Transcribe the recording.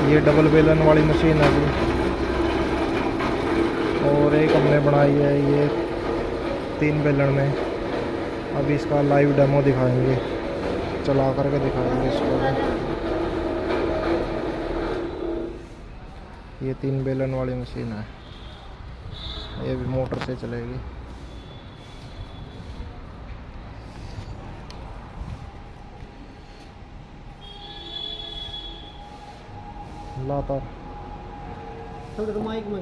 ये डबल बेलन वाली मशीन है जी। और एक हमने बनाई है ये 3 बेलन में। अभी इसका लाइव डेमो दिखाएंगे, चला करके दिखाएंगे इसको। ये 3 बेलन वाली मशीन है, ये भी मोटर से चलेगी। लाता थोड़ा माइक में